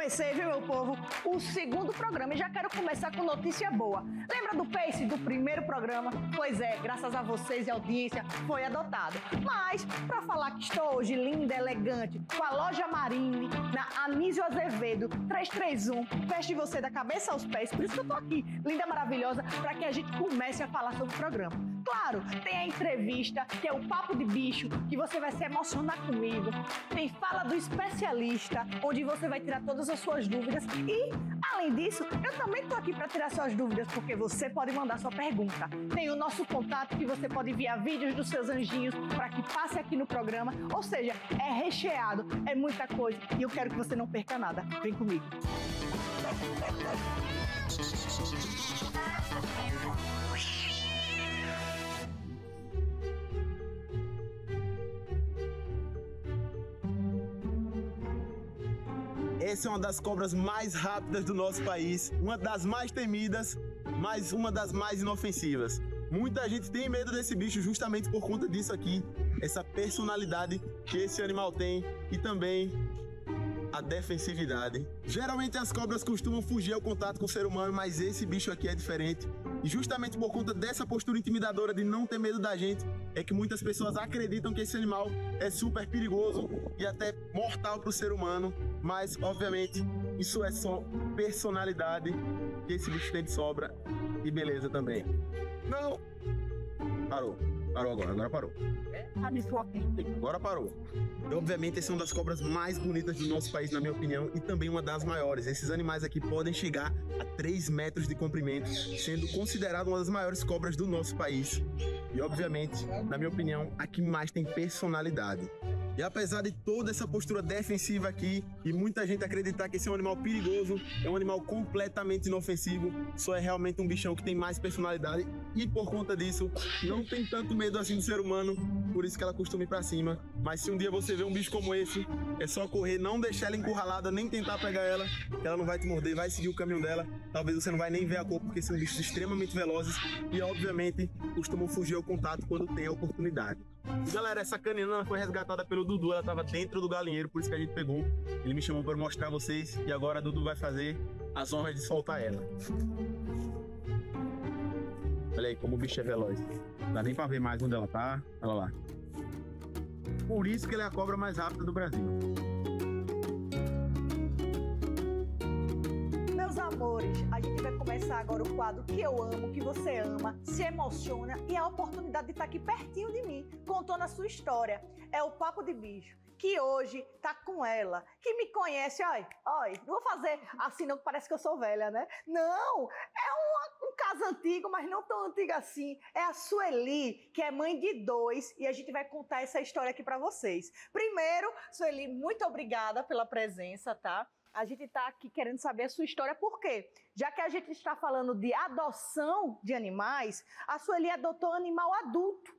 comecei, viu, meu povo, o segundo programa e já quero começar com notícia boa. Lembra do Pace do primeiro programa? Pois é, graças a vocês e a audiência foi adotado. Mas, para falar que estou hoje linda, elegante, com a loja Marine, na Anísio Azevedo 331, veste você da cabeça aos pés, por isso que eu tô aqui, linda, maravilhosa, para que a gente comece a falar sobre o programa. Claro, tem a entrevista, que é o Papo de Bicho, que você vai se emocionar comigo. Tem Fala do Especialista, onde você vai tirar todas as suas dúvidas. E, além disso, eu também estou aqui para tirar suas dúvidas, porque você pode mandar sua pergunta. Tem o nosso contato, que você pode enviar vídeos dos seus anjinhos para que passe aqui no programa. Ou seja, é recheado, é muita coisa. E eu quero que você não perca nada. Vem comigo. Essa é uma das cobras mais rápidas do nosso país, uma das mais temidas, mas uma das mais inofensivas. Muita gente tem medo desse bicho justamente por conta disso aqui, essa personalidade que esse animal tem e também a defensividade. Geralmente as cobras costumam fugir ao contato com o ser humano, mas esse bicho aqui é diferente. E justamente por conta dessa postura intimidadora de não ter medo da gente, é que muitas pessoas acreditam que esse animal é super perigoso e até mortal para o ser humano. Mas, obviamente, isso é só personalidade que esse bicho tem de sobra e beleza também. Não! Parou. Parou agora parou. Agora parou. E, obviamente, essa é uma das cobras mais bonitas do nosso país, na minha opinião, e também uma das maiores. Esses animais aqui podem chegar a 3 metros de comprimento, sendo considerado uma das maiores cobras do nosso país. E, obviamente, na minha opinião, a que mais tem personalidade. E apesar de toda essa postura defensiva aqui e muita gente acreditar que esse é um animal perigoso, é um animal completamente inofensivo, só é realmente um bichão que tem mais personalidade e por conta disso não tem tanto medo assim do ser humano, por isso que ela costuma ir pra cima. Mas se um dia você vê um bicho como esse, é só correr, não deixar ela encurralada, nem tentar pegar ela, que ela não vai te morder, vai seguir o caminho dela. Talvez você não vai nem ver a cor, porque são bichos extremamente velozes e obviamente costumam fugir ao contato quando tem a oportunidade. Galera, essa canina foi resgatada pelo Dudu, ela estava dentro do galinheiro, por isso que a gente pegou. Ele me chamou para mostrar a vocês e agora a Dudu vai fazer as honras de soltar ela. Olha aí como o bicho é veloz. Não dá nem para ver mais onde ela tá. Olha lá. Por isso que ela é a cobra mais rápida do Brasil. Meus amores, a gente vai começar agora o quadro que eu amo, que você ama, se emociona e a oportunidade de estar aqui pertinho de mim, contando a sua história. É o Papo de Bicho, que hoje tá com ela, que me conhece, olha, não vou fazer assim não, que parece que eu sou velha, né? Não, é um caso antigo, mas não tão antigo assim. É a Sueli, que é mãe de 2, e a gente vai contar essa história aqui pra vocês. Primeiro, Sueli, muito obrigada pela presença, tá? A gente está aqui querendo saber a sua história, por quê? Já que a gente está falando de adoção de animais, a Sueli adotou um animal adulto.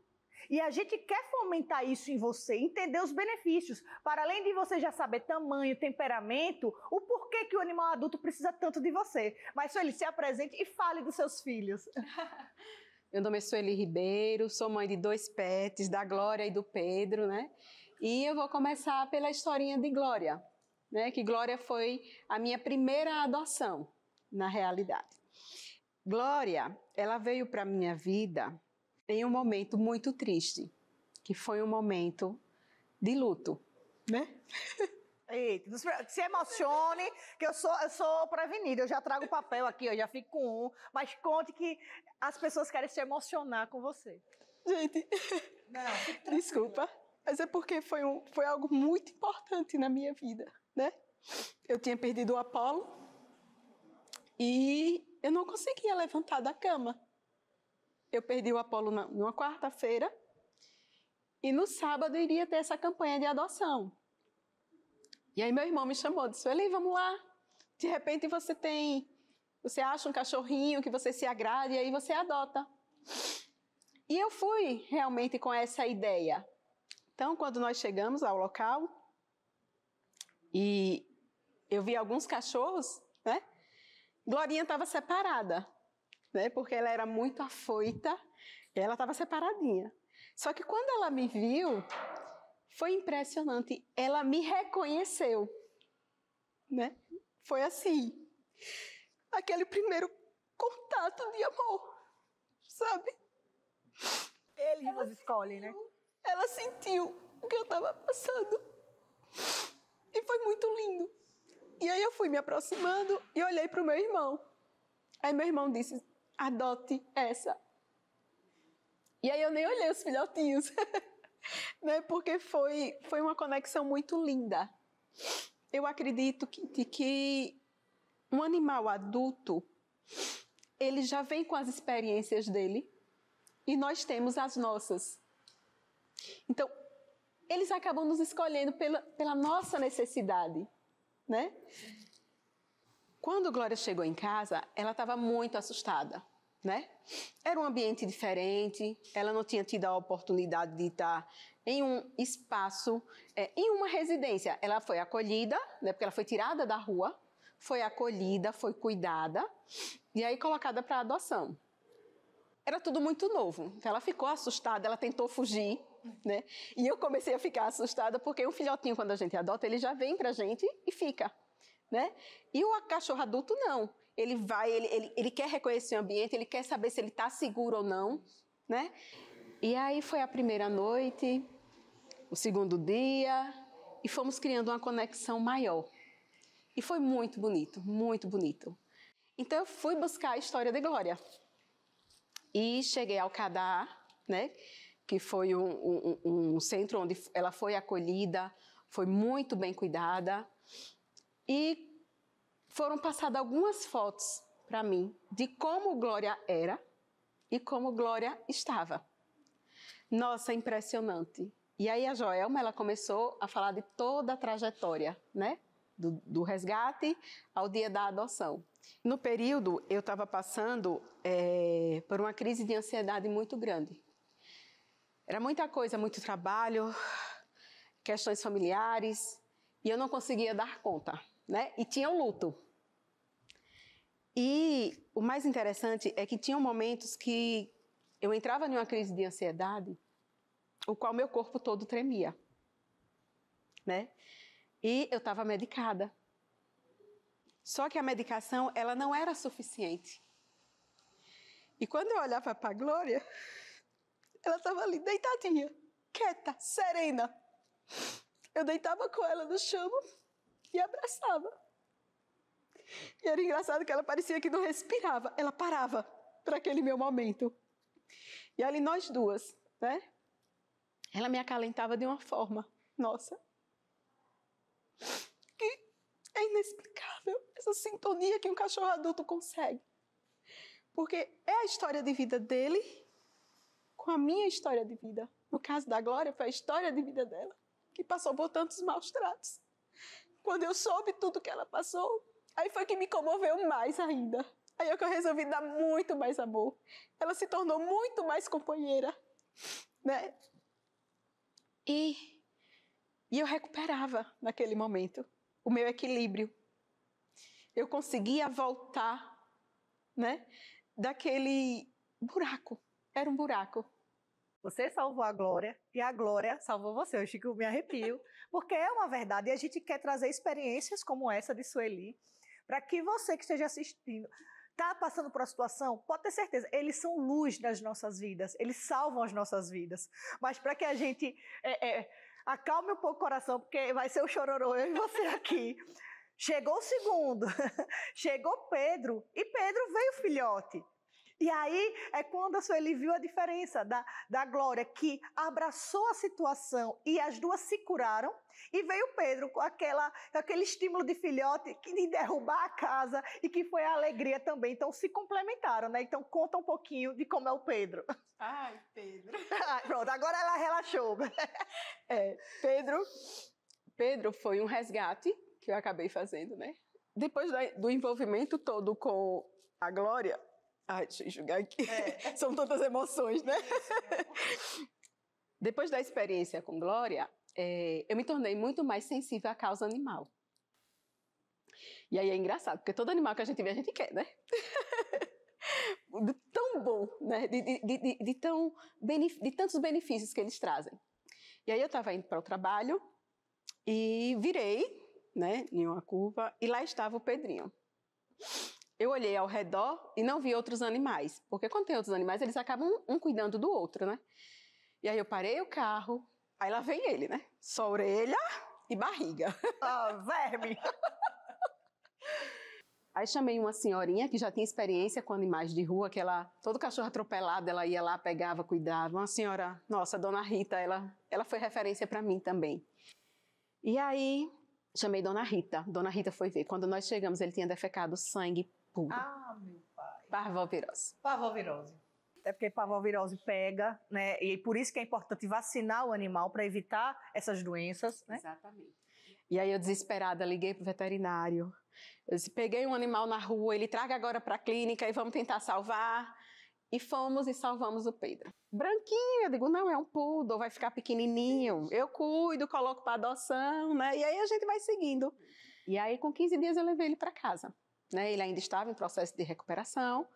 E a gente quer fomentar isso em você, entender os benefícios. Para além de você já saber tamanho, temperamento, o porquê que o animal adulto precisa tanto de você. Mas, Sueli, se apresente e fale dos seus filhos. Meu nome é Sueli Ribeiro, sou mãe de 2 pets, da Glória e do Pedro, né? E eu vou começar pela historinha de Glória, né? Que Glória foi a minha primeira adoção, na realidade. Glória, ela veio para a minha vida em um momento muito triste, que foi um momento de luto, né? Eita, se emocione, que eu sou prevenida, eu já trago o papel aqui, eu já fico com um, mas conte que as pessoas querem se emocionar com você. Gente, não, desculpa, mas é porque foi algo muito importante na minha vida, né? Eu tinha perdido o Apolo e eu não conseguia levantar da cama. Eu perdi o Apolo numa quarta-feira e no sábado iria ter essa campanha de adoção. E aí meu irmão me chamou, disse, Sueli, vamos lá. De repente você acha um cachorrinho que você se agrade e aí você adota. E eu fui realmente com essa ideia. Então, quando nós chegamos ao local e eu vi alguns cachorros, né? Glorinha estava separada, né? Porque ela era muito afoita e ela estava separadinha. Só que quando ela me viu, foi impressionante. Ela me reconheceu, né? foi assim, aquele primeiro contato de amor, sabe? Eles nos escolhem, né? Ela sentiu o que eu estava passando e foi muito lindo. E aí eu fui me aproximando e olhei para o meu irmão. Aí meu irmão disse, adote essa. E aí eu nem olhei os filhotinhos, né? Porque foi uma conexão muito linda. Eu acredito que um animal adulto, ele já vem com as experiências dele e nós temos as nossas. Então, eles acabam nos escolhendo pela nossa necessidade, né? Quando Glória chegou em casa, ela estava muito assustada, né? Era um ambiente diferente, ela não tinha tido a oportunidade de estar em um espaço, em uma residência. Ela foi acolhida, né? Porque ela foi tirada da rua, foi acolhida, foi cuidada e aí colocada para adoção. Era tudo muito novo, então ela ficou assustada, ela tentou fugir, né? E eu comecei a ficar assustada porque um filhotinho, quando a gente adota, ele já vem pra gente e fica, né? E o cachorro adulto não. Ele vai, ele quer reconhecer o ambiente, ele quer saber se ele está seguro ou não, né? E aí foi a primeira noite, o segundo dia, e fomos criando uma conexão maior. E foi muito bonito, muito bonito. Então eu fui buscar a história de Glória. E cheguei ao Cadá, né? Que foi um centro onde ela foi acolhida, foi muito bem cuidada. E foram passadas algumas fotos para mim de como Glória era e como Glória estava. Nossa, impressionante. E aí a Joelma, ela começou a falar de toda a trajetória, né? Do resgate ao dia da adoção. No período, eu estava passando por uma crise de ansiedade muito grande. Era muita coisa, muito trabalho, questões familiares, e eu não conseguia dar conta, né? E tinha o luto. E o mais interessante é que tinham momentos que eu entrava em uma crise de ansiedade, o qual meu corpo todo tremia, né? E eu estava medicada. Só que a medicação, ela não era suficiente. E quando eu olhava para a Glória, ela estava ali deitadinha, quieta, serena. Eu deitava com ela no chão e abraçava. E era engraçado que ela parecia que não respirava. Ela parava para aquele meu momento. E ali nós duas, né? Ela me acalentava de uma forma, nossa, que é inexplicável essa sintonia que um cachorro adulto consegue. Porque é a história de vida dele com a minha história de vida. No caso da Glória, foi a história de vida dela, que passou por tantos maus tratos. Quando eu soube tudo que ela passou, aí foi que me comoveu mais ainda. Aí é que eu resolvi dar muito mais amor. Ela se tornou muito mais companheira, né? E eu recuperava, naquele momento, o meu equilíbrio. Eu conseguia voltar, né, daquele buraco. Era um buraco. Você salvou a Glória e a Glória salvou você. Eu Chico, me arrepio, porque é uma verdade. E a gente quer trazer experiências como essa de Sueli, para que você que esteja assistindo, está passando por uma situação, pode ter certeza, eles são luz nas nossas vidas, eles salvam as nossas vidas. Mas para que a gente acalme um pouco o coração, porque vai ser o chororô, eu e você aqui. Chegou o segundo, chegou Pedro, e Pedro veio filhote. E aí é quando a Sueli viu a diferença da Glória, que abraçou a situação e as duas se curaram, e veio Pedro com aquele estímulo de filhote de derrubar a casa e que foi a alegria também. Então se complementaram, né? Então conta um pouquinho de como é o Pedro. Ai, Pedro. Pronto, agora ela relaxou. Pedro foi um resgate que eu acabei fazendo, né? Depois do envolvimento todo com a Glória. Ai, deixa eu enxugar aqui. São tantas emoções, né? Depois da experiência com Glória, eu me tornei muito mais sensível à causa animal. E aí é engraçado, porque todo animal que a gente vê, a gente quer, né? De tão bom, né? De tantos benefícios que eles trazem. E aí eu estava indo para o trabalho e virei, né, em uma curva, e lá estava o Pedrinho. Eu olhei ao redor e não vi outros animais, porque quando tem outros animais, eles acabam um cuidando do outro, né? E aí eu parei o carro, aí lá vem ele, né? Só orelha e barriga. Ah, verme! Aí chamei uma senhorinha que já tinha experiência com animais de rua, que todo cachorro atropelado, ela ia lá, pegava, cuidava. Uma senhora, nossa, Dona Rita, ela foi referência para mim também. E aí, chamei Dona Rita. Dona Rita foi ver. Quando nós chegamos, ele tinha defecado sangue puro. Ah, meu pai. Parvovirose. Parvovirose. Até porque parvovirose pega, né? E por isso que é importante vacinar o animal para evitar essas doenças, né? Exatamente. E aí eu, desesperada, liguei pro veterinário. Eu disse, peguei um animal na rua, ele traga agora para a clínica e vamos tentar salvar. E fomos e salvamos o Pedro. Branquinho, eu digo, não, é um poodle, vai ficar pequenininho. Eu cuido, coloco para adoção, né? E aí a gente vai seguindo. E aí com 15 dias eu levei ele para casa, né? Ele ainda estava em processo de recuperação.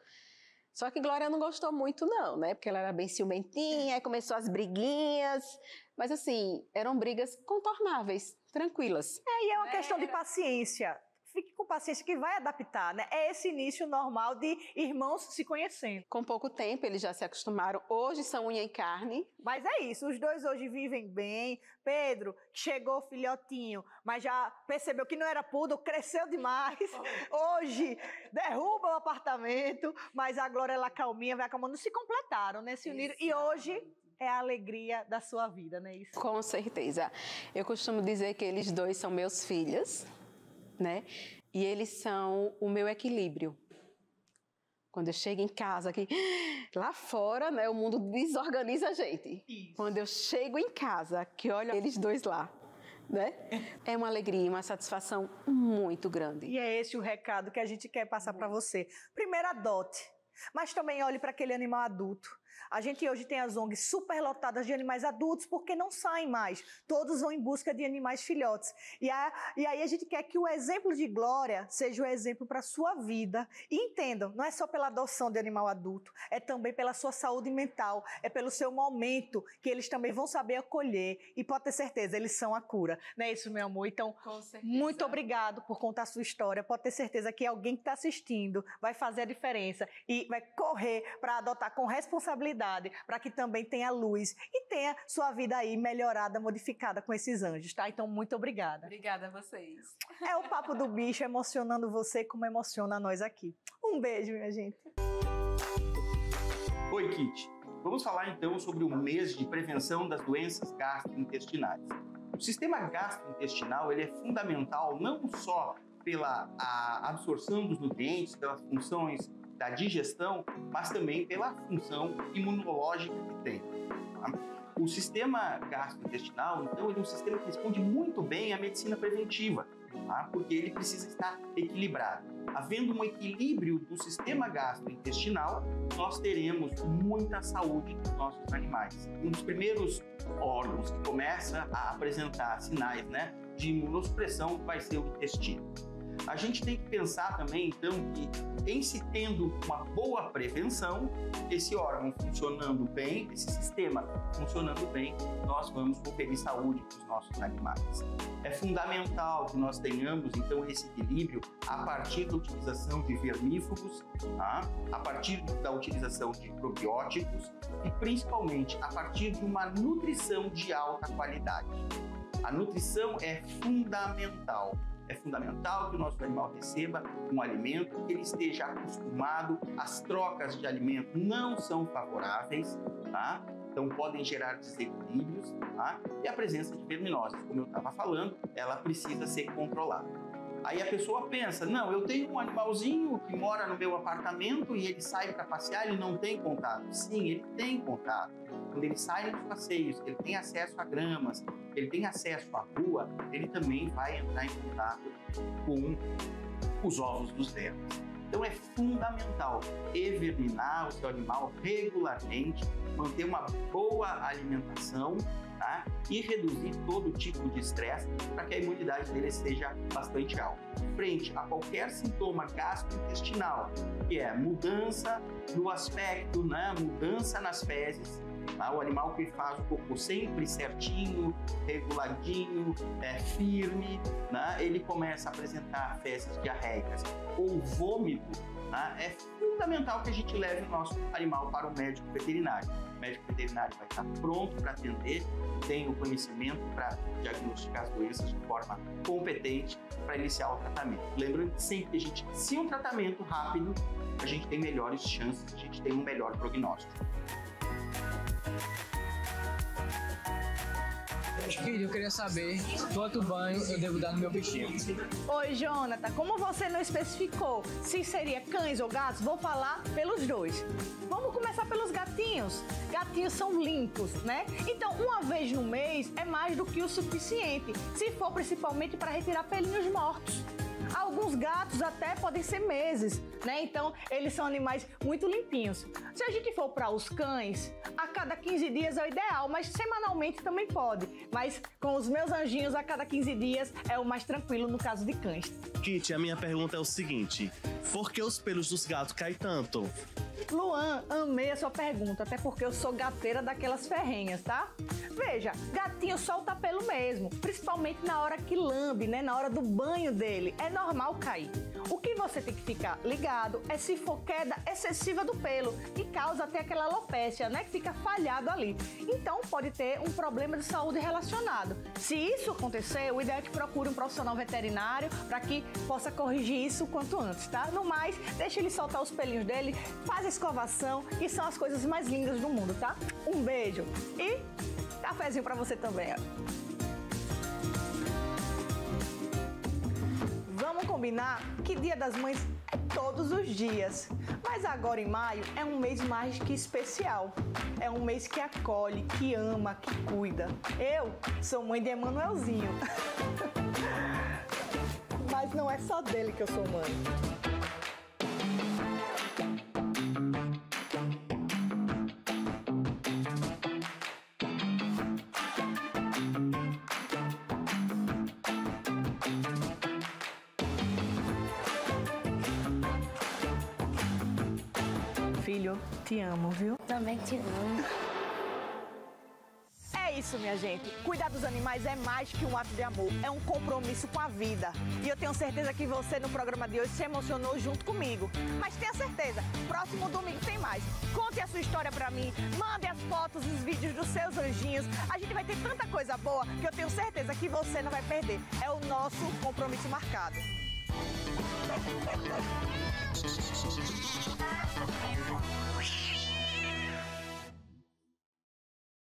Só que Glória não gostou muito não, né? Porque ela era bem ciumentinha, aí começou as briguinhas. Mas assim, eram brigas contornáveis, tranquilas. E é uma questão de paciência. Fique com paciência que vai adaptar, né? É esse início normal de irmãos se conhecendo. Com pouco tempo eles já se acostumaram. Hoje são unha e carne. Mas é isso, os dois hoje vivem bem. Pedro, chegou filhotinho, mas já percebeu que não era poodle, cresceu demais. Hoje derruba o apartamento, mas a Glória, ela calminha, vai acalmando. Se completaram, né? Se uniram. E hoje é a alegria da sua vida, não é isso? Com certeza. Eu costumo dizer que eles dois são meus filhos, né? E eles são o meu equilíbrio. Quando eu chego em casa, aqui, lá fora, né, o mundo desorganiza a gente. Isso. Quando eu chego em casa, que olho eles dois lá, né? É uma alegria, uma satisfação muito grande. E é esse o recado que a gente quer passar para você. Primeiro, adote, mas também olhe para aquele animal adulto. A gente hoje tem as ONGs superlotadas de animais adultos porque não saem mais. Todos vão em busca de animais filhotes. E aí a gente quer que o exemplo de Glória seja o exemplo para a sua vida. E entendam, não é só pela adoção de animal adulto, é também pela sua saúde mental, é pelo seu momento que eles também vão saber acolher. E pode ter certeza, eles são a cura. Não é isso, meu amor? Então, muito obrigado por contar a sua história. Pode ter certeza que alguém que está assistindo vai fazer a diferença e vai correr para adotar com responsabilidade, para que também tenha luz e tenha sua vida aí melhorada, modificada com esses anjos, tá? Então, muito obrigada. Obrigada a vocês. É o Papo do Bicho emocionando você como emociona nós aqui. Um beijo, minha gente. Oi, Kit. Vamos falar então sobre o mês de prevenção das doenças gastrointestinais. O sistema gastrointestinal ele é fundamental não só pela absorção dos nutrientes, pelas funções da digestão, mas também pela função imunológica que tem. Tá? O sistema gastrointestinal, então, ele é um sistema que responde muito bem à medicina preventiva, tá? Porque ele precisa estar equilibrado. Havendo um equilíbrio do sistema gastrointestinal, nós teremos muita saúde dos nossos animais. Um dos primeiros órgãos que começa a apresentar sinais, né, de imunossupressão vai ser o intestino. A gente tem que pensar também, então, que em se tendo uma boa prevenção, esse órgão funcionando bem, esse sistema funcionando bem, nós vamos conferir saúde para os nossos animais. É fundamental que nós tenhamos, então, esse equilíbrio a partir da utilização de vermífugos, tá? A partir da utilização de probióticos e, principalmente, a partir de uma nutrição de alta qualidade. A nutrição é fundamental. É fundamental que o nosso animal receba um alimento, que ele esteja acostumado. As trocas de alimento não são favoráveis, tá? Então podem gerar desequilíbrios, tá? E a presença de verminoses, como eu estava falando, ela precisa ser controlada. Aí a pessoa pensa, não, eu tenho um animalzinho que mora no meu apartamento e ele sai para passear, ele não tem contato. Sim, ele tem contato. Quando ele sai nos passeios, ele tem acesso a gramas, ele tem acesso à rua, ele também vai entrar em contato com os ovos dos vermes. Então é fundamental everminar o seu animal regularmente, manter uma boa alimentação, tá? E reduzir todo tipo de estresse para que a imunidade dele seja bastante alta. Frente a qualquer sintoma gastrointestinal, que é mudança no aspecto, né? Mudança nas fezes, Tá? O animal que faz o cocô sempre certinho, reguladinho, firme, né? Ele começa a apresentar fezes diarreicas ou vômito, né? É fundamental que a gente leve o nosso animal para o médico veterinário. O médico veterinário vai estar pronto para atender, tem o conhecimento para diagnosticar as doenças de forma competente para iniciar o tratamento. Lembrando que sempre que a gente inicia um tratamento rápido, a gente tem melhores chances, a gente tem um melhor prognóstico. Filho, eu queria saber quanto banho eu devo dar no meu bichinho. Oi, Jonathan, como você não especificou se seria cães ou gatos, vou falar pelos dois. Vamos começar pelos gatinhos. Gatinhos são limpos, né? Então, uma vez no mês é mais do que o suficiente, se for principalmente para retirar pelinhos mortos. Alguns gatos até podem ser meses, né? Então, eles são animais muito limpinhos. Se a gente for para os cães, a cada 15 dias é o ideal, mas semanalmente também pode. Mas com os meus anjinhos, a cada 15 dias é o mais tranquilo no caso de cães. Kitty, a minha pergunta é o seguinte: por que os pelos dos gatos caem tanto? Luan, amei a sua pergunta, até porque eu sou gateira daquelas ferrenhas, tá? Veja, gatinho solta pelo mesmo, principalmente na hora que lambe, né? Na hora do banho dele, é normal cair. O que você tem que ficar ligado é se for queda excessiva do pelo, que causa até aquela alopécia, né? Que fica falhado ali. Então, pode ter um problema de saúde relacionado. Se isso acontecer, o ideal é que procure um profissional veterinário para que possa corrigir isso o quanto antes, tá? No mais, deixa ele soltar os pelinhos dele, faz a escovação, que são as coisas mais lindas do mundo, tá? Um beijo e cafezinho para você também, ó. Vamos combinar que Dia das Mães é todos os dias, mas agora em maio é um mês mais que especial. É um mês que acolhe, que ama, que cuida. Eu sou mãe de Emanuelzinho, mas não é só dele que eu sou mãe. Filho, te amo, viu? Também te amo. É isso, minha gente. Cuidar dos animais é mais que um ato de amor, é um compromisso com a vida. E eu tenho certeza que você, no programa de hoje, se emocionou junto comigo. Mas tenha certeza, próximo domingo tem mais. Conte a sua história pra mim, mande as fotos e os vídeos dos seus anjinhos. A gente vai ter tanta coisa boa que eu tenho certeza que você não vai perder. É o nosso compromisso marcado.